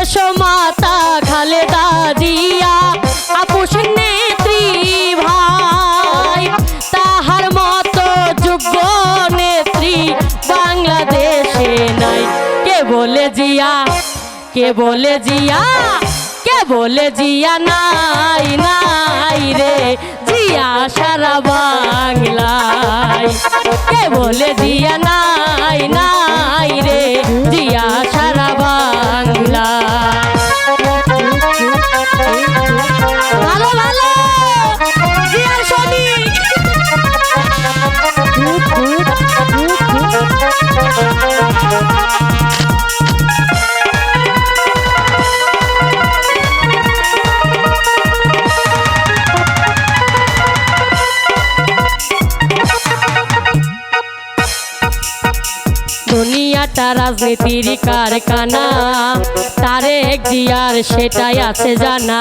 দেশ মাতা খালেদা জিয়া আপুস নেত্রী ভাই, তাহার মতো যোগ্য নেত্রী বাংলাদেশে নাই। কে বলে জিয়া, কে বলে জিয়া, কে বলে জিয়া নাই নাই রে, জিয়া সারা বাংলায়। কে বলে জিয়া নাই নাই রে, জিয়া সারা বাংলায়। ভালো ভালো জিয়ার সৈনিক। দুনিয়াটা রাজনীতির কারখানা, তারেক জিয়ার সেটাই আছে জানা।